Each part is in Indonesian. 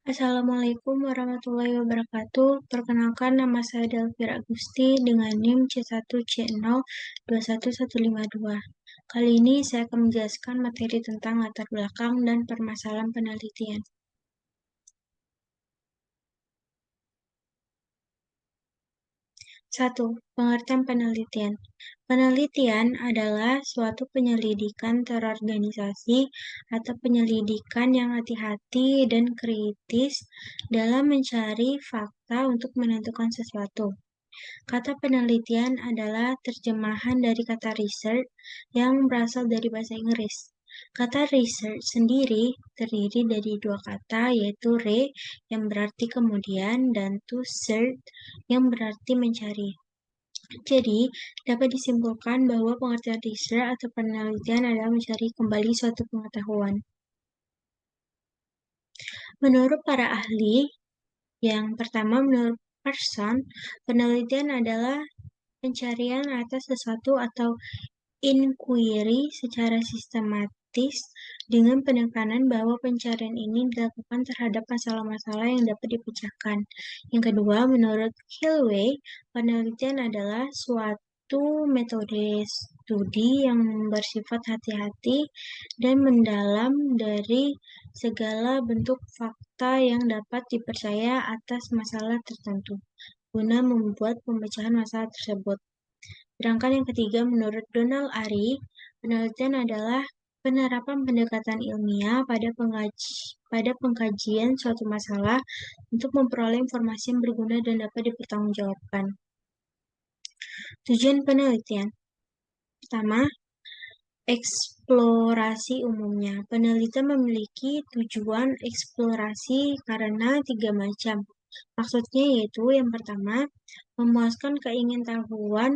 Assalamualaikum warahmatullahi wabarakatuh. Perkenalkan, nama saya Delvira Agusti dengan NIM C1C0211152. Kali ini saya akan menjelaskan materi tentang latar belakang dan permasalahan penelitian. 1. Pengertian penelitian. Penelitian adalah suatu penyelidikan terorganisasi atau penyelidikan yang hati-hati dan kritis dalam mencari fakta untuk menentukan sesuatu. Kata penelitian adalah terjemahan dari kata research yang berasal dari bahasa Inggris. Kata research sendiri terdiri dari dua kata, yaitu re yang berarti kemudian dan to search yang berarti mencari. Jadi, dapat disimpulkan bahwa pengertian research atau penelitian adalah mencari kembali suatu pengetahuan. Menurut para ahli, yang pertama menurut Pearson, penelitian adalah pencarian atas sesuatu atau inquiry secara sistematis dengan penekanan bahwa pencarian ini dilakukan terhadap masalah-masalah yang dapat dipecahkan. Yang kedua, menurut Kilway, penelitian adalah suatu metode studi yang bersifat hati-hati dan mendalam dari segala bentuk fakta yang dapat dipercaya atas masalah tertentu, guna membuat pemecahan masalah tersebut. Sedangkan yang ketiga, menurut Donald Ari, penelitian adalah penerapan pendekatan ilmiah pada pengkajian suatu masalah untuk memperoleh informasi yang berguna dan dapat dipertanggungjawabkan. Tujuan penelitian. Pertama, eksplorasi umumnya. Penelitian memiliki tujuan eksplorasi karena tiga macam. Maksudnya yaitu yang pertama, memuaskan keingintahuan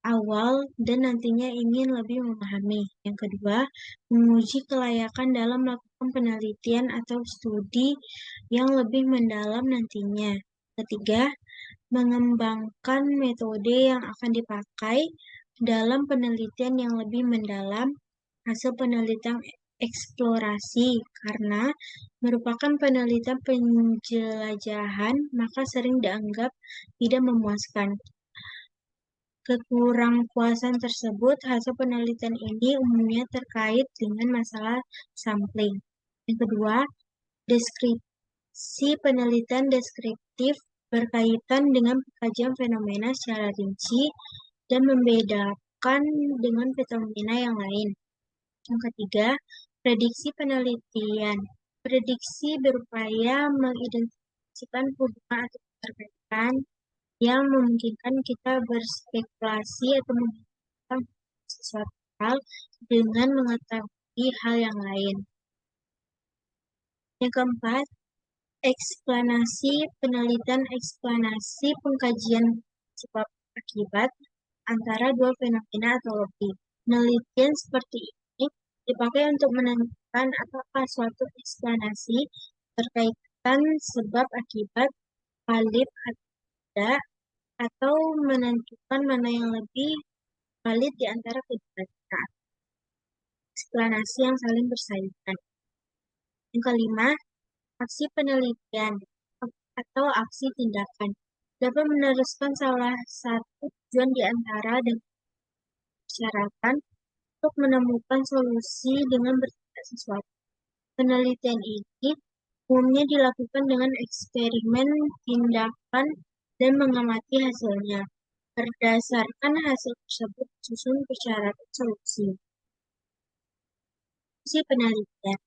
awal dan nantinya ingin lebih memahami. Yang kedua, menguji kelayakan dalam melakukan penelitian atau studi yang lebih mendalam nantinya. Ketiga, mengembangkan metode yang akan dipakai dalam penelitian yang lebih mendalam. Hasil penelitian eksplorasi karena merupakan penelitian penjelajahan, maka sering dianggap tidak memuaskan. Kekurangpuasan tersebut, hasil penelitian ini umumnya terkait dengan masalah sampling. Yang kedua, deskripsi penelitian deskriptif berkaitan dengan pengkajian fenomena secara rinci dan membedakan dengan fenomena yang lain. Yang ketiga, prediksi penelitian. Prediksi berupaya mengidentifikasikan hubungan atau keterkaitan yang memungkinkan kita berspekulasi atau memikirkan sesuatu hal dengan mengetahui hal yang lain. Yang keempat, eksplanasi penelitian, eksplanasi pengkajian sebab akibat antara dua fenomena atau lebih. Penelitian seperti ini dipakai untuk menentukan apakah suatu eksplanasi berkaitan sebab akibat valid atau tidak, atau menentukan mana yang lebih valid di antara keduanya. Eksplanasi yang saling bersaingkan. Yang kelima, aksi penelitian atau aksi tindakan dapat meneruskan salah satu tujuan di antara dengan persyaratan untuk menemukan solusi dengan bertindak sesuatu. Penelitian ini umumnya dilakukan dengan eksperimen tindakan dan mengamati hasilnya. Berdasarkan hasil tersebut, susun persyaratan solusi. Fungsi penelitian.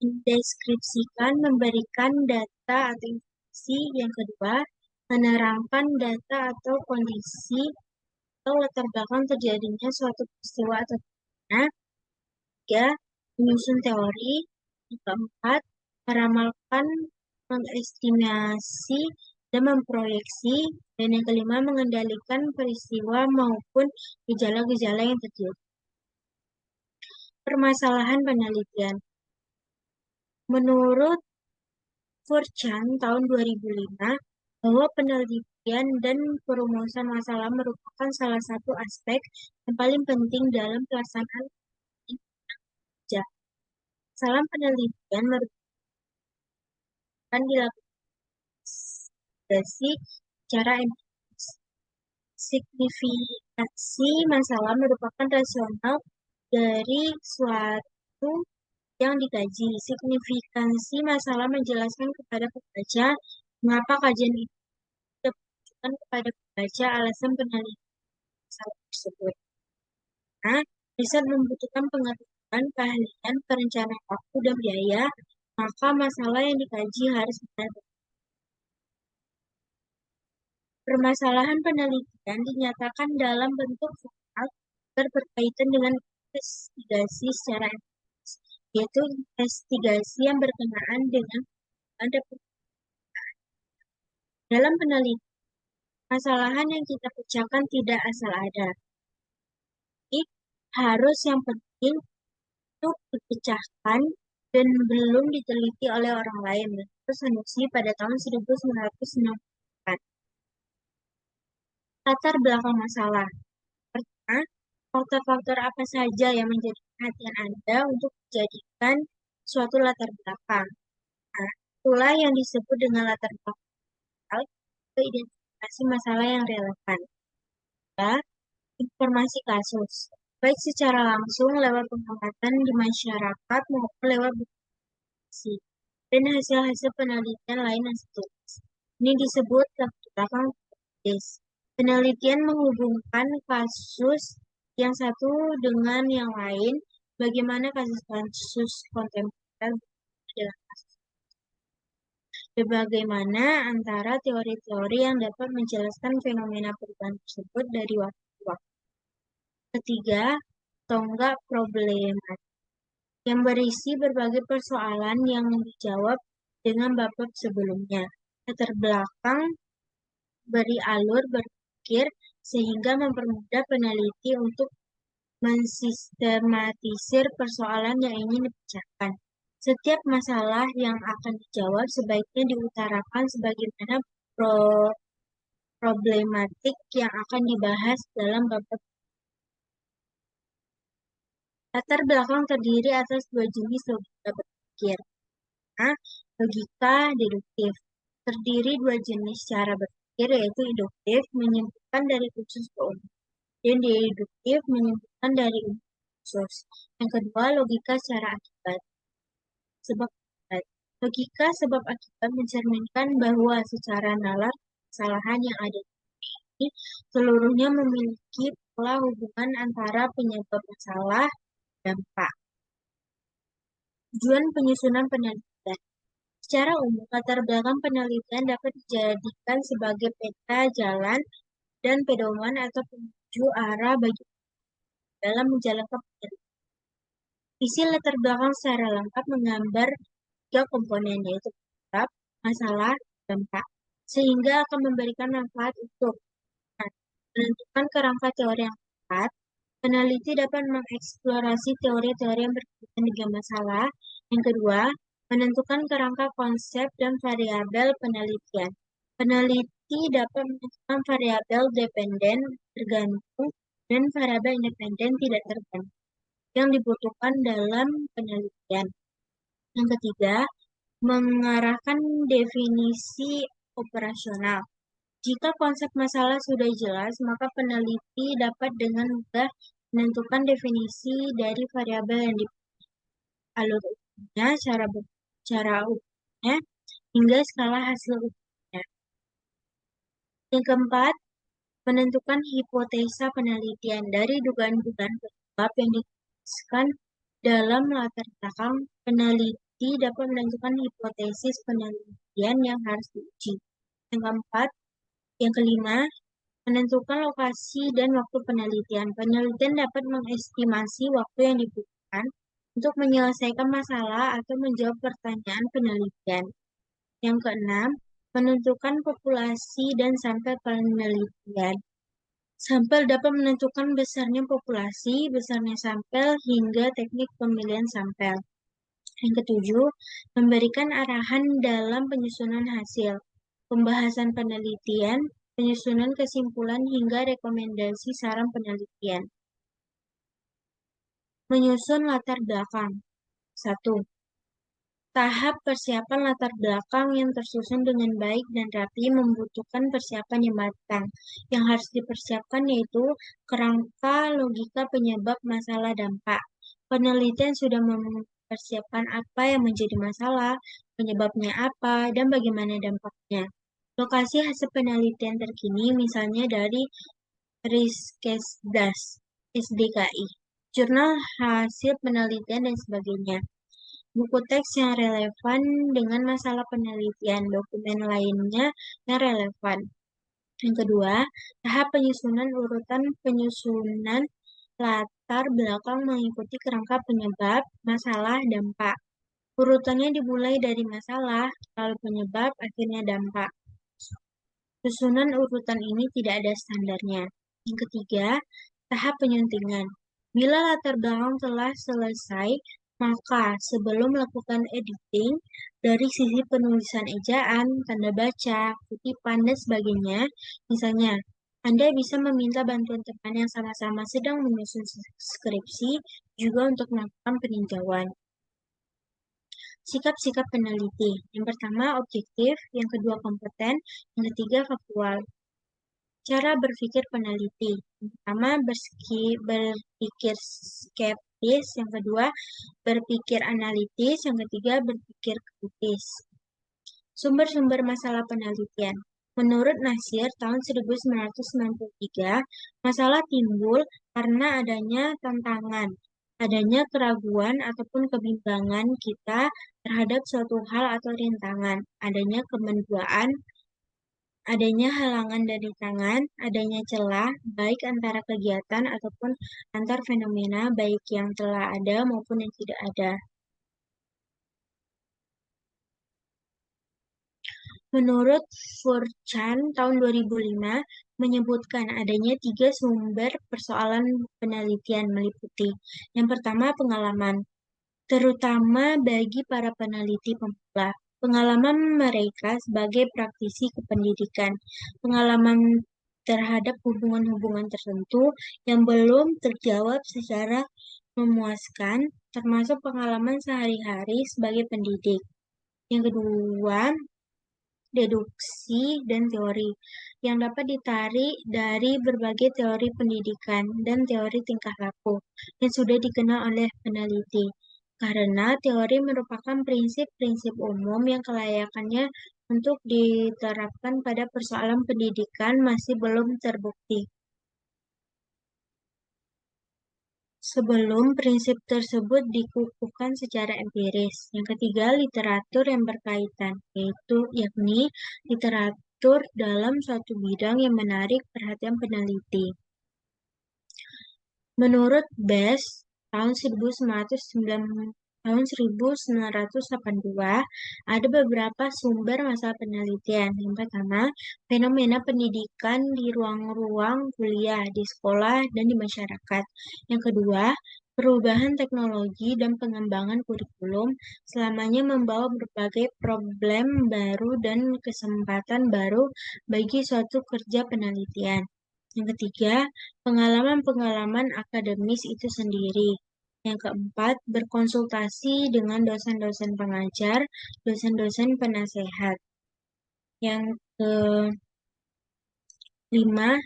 Mendeskripsikan, memberikan data atau informasi. Yang kedua, menerangkan data atau kondisi atau latar belakang terjadinya suatu peristiwa atau fenomena. Tiga, menyusun teori. Yang keempat, meramalkan, mengestimasi, dan memproyeksi. Dan yang kelima, mengendalikan peristiwa maupun gejala-gejala yang terjadi. Permasalahan penelitian. Menurut Furchan tahun 2005, bahwa penelitian dan perumusan masalah merupakan salah satu aspek yang paling penting dalam pelaksanaan kerja. Salam penelitian akan dilakukan investigasi secara empiris. Signifikansi masalah merupakan rasional dari suatu yang dikaji. Signifikansi masalah menjelaskan kepada pembaca mengapa kajian itu tidak menunjukkan kepada pembaca alasan penelitian masalah tersebut. Nah, riset membutuhkan pengetahuan, keahlian, perencanaan waktu, dan biaya, maka masalah yang dikaji harus benar-benar. Permasalahan penelitian dinyatakan dalam bentuk formal berkaitan dengan investigasi secara empiris, yaitu investigasi yang berkenaan dengan ada dalam penelitian. Masalahan yang kita pecahkan tidak asal ada. Ini harus yang penting untuk dipecahkan dan belum diteliti oleh orang lain. Itu Sanusi pada tahun 1964. Latar belakang masalah. Pertama, faktor-faktor apa saja yang menjadi perhatian Anda untuk dijadikan suatu latar belakang. Nah, itulah yang disebut dengan latar belakang ke identifikasi masalah yang relevan. Ya, informasi kasus, baik secara langsung lewat pengamatan di masyarakat maupun lewat bukti dan hasil-hasil penelitian lain yang sejenis. Ini disebut latar belakang teoritis. Penelitian menghubungkan kasus yang satu dengan yang lain, bagaimana kasus-kasus kontemporer dengan kasus. Dan bagaimana antara teori-teori yang dapat menjelaskan fenomena perubahan tersebut dari waktu ke waktu. Ketiga, tonggak problematik yang berisi berbagai persoalan yang dijawab dengan bab sebelumnya. Latar belakang beri alur berpikir sehingga mempermudah peneliti untuk mensistematisir persoalan yang ingin dipecahkan. Setiap masalah yang akan dijawab sebaiknya diutarakan sebagaimana problematik yang akan dibahas dalam bab. Latar belakang terdiri atas dua jenis logika berpikir. Nah, logika deduktif terdiri dua jenis cara berpikir, yaitu induktif menyimpulkan dari khusus ke umum dan deduktif menyimpulkan dari umum ke khusus. Yang kedua, logika secara akibat. Sebab akibat. Logika sebab akibat mencerminkan bahwa secara nalar kesalahan yang ada ini seluruhnya memiliki pola hubungan antara penyebab masalah dan dampak. Tujuan penyusunan penelitian. Secara umum, latar belakang penelitian dapat dijadikan sebagai peta jalan dan pedoman atau penuju arah bagi dalam menjalankan penelitian. Isi latar belakang secara lengkap menggambar tiga komponen, yaitu penyebab, masalah, dampak, sehingga akan memberikan manfaat untuk menentukan kerangka teori yang tepat. Peneliti dapat mengeksplorasi teori-teori yang berkaitan dengan masalah. Yang kedua, menentukan kerangka konsep dan variabel penelitian. Peneliti dapat menentukan variabel dependen tergantung dan variabel independen tidak tergantung yang dibutuhkan dalam penelitian. Yang ketiga, mengarahkan definisi operasional. Jika konsep masalah sudah jelas, maka peneliti dapat dengan mudah menentukan definisi dari variabel yang dipilih, alur ukurnya, cara ukurnya, hingga skala hasil ukurnya. Yang keempat, menentukan hipotesa penelitian dari dugaan-dugaan penyebab yang dituliskan dalam latar belakang. Peneliti dapat menentukan hipotesis penelitian yang harus diuji. Yang keempat, yang kelima, menentukan lokasi dan waktu penelitian. Penelitian dapat mengestimasi waktu yang dibutuhkan untuk menyelesaikan masalah atau menjawab pertanyaan penelitian. Yang keenam, menentukan populasi dan sampel penelitian. Sampel dapat menentukan besarnya populasi, besarnya sampel, hingga teknik pemilihan sampel. Yang ketujuh, memberikan arahan dalam penyusunan hasil, pembahasan penelitian, penyusunan kesimpulan, hingga rekomendasi saran penelitian. Menyusun latar belakang. 1. Tahap persiapan latar belakang yang tersusun dengan baik dan rapi membutuhkan persiapan yang matang. Yang harus dipersiapkan yaitu kerangka logika penyebab masalah dampak. Penelitian sudah mempersiapkan apa yang menjadi masalah, penyebabnya apa, dan bagaimana dampaknya. Lokasi hasil penelitian terkini misalnya dari Riskesdas, SDKI, jurnal hasil penelitian dan sebagainya. Buku teks yang relevan dengan masalah penelitian, dokumen lainnya yang relevan. Yang kedua, tahap penyusunan urutan penyusunan latar belakang mengikuti kerangka penyebab, masalah, dampak. Urutannya dimulai dari masalah, lalu penyebab, akhirnya dampak. Susunan urutan ini tidak ada standarnya. Yang ketiga, tahap penyuntingan. Bila latar belakang telah selesai, maka sebelum melakukan editing, dari sisi penulisan ejaan, tanda baca, kutipan, dan sebagainya, misalnya, Anda bisa meminta bantuan teman yang sama-sama sedang menyusun skripsi juga untuk melakukan peninjauan. Sikap-sikap peneliti. Yang pertama, objektif. Yang kedua, kompeten. Yang ketiga, faktual. Cara berpikir peneliti. Yang pertama, berpikir skeptis. Yang kedua, berpikir analitis. Yang ketiga, berpikir kritis. Sumber-sumber masalah penelitian. Menurut Nasir, tahun 1993, masalah timbul karena adanya tantangan, adanya keraguan ataupun kebimbangan kita terhadap suatu hal atau rintangan, adanya kemenduaan, adanya halangan dari tangan, adanya celah, baik antara kegiatan ataupun antar fenomena, baik yang telah ada maupun yang tidak ada. Menurut Furchan tahun 2005 menyebutkan adanya 3 sumber persoalan penelitian meliputi. Yang pertama, pengalaman, terutama bagi para peneliti pemula. Pengalaman mereka sebagai praktisi kependidikan, pengalaman terhadap hubungan-hubungan tertentu yang belum terjawab secara memuaskan, termasuk pengalaman sehari-hari sebagai pendidik. Yang kedua, deduksi dan teori yang dapat ditarik dari berbagai teori pendidikan dan teori tingkah laku yang sudah dikenal oleh peneliti. Karena teori merupakan prinsip-prinsip umum yang kelayakannya untuk diterapkan pada persoalan pendidikan masih belum terbukti. Sebelum prinsip tersebut dikukuhkan secara empiris. Yang ketiga, literatur yang berkaitan, yakni literatur dalam suatu bidang yang menarik perhatian peneliti. Menurut Best, tahun 1982, ada beberapa sumber masalah penelitian. Yang pertama, fenomena pendidikan di ruang-ruang kuliah, di sekolah, dan di masyarakat. Yang kedua, perubahan teknologi dan pengembangan kurikulum selamanya membawa berbagai problem baru dan kesempatan baru bagi suatu kerja penelitian. Yang ketiga, pengalaman-pengalaman akademis itu sendiri. Yang keempat, berkonsultasi dengan dosen-dosen pengajar, dosen-dosen penasehat. Yang kelima,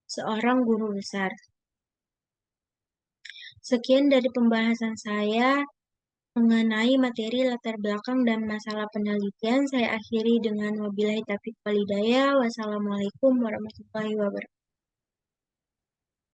seorang guru besar. Sekian dari pembahasan saya mengenai materi latar belakang dan masalah penelitian. Saya akhiri dengan wabillahi taufiq walhidayah. Wassalamualaikum warahmatullahi wabarakatuh.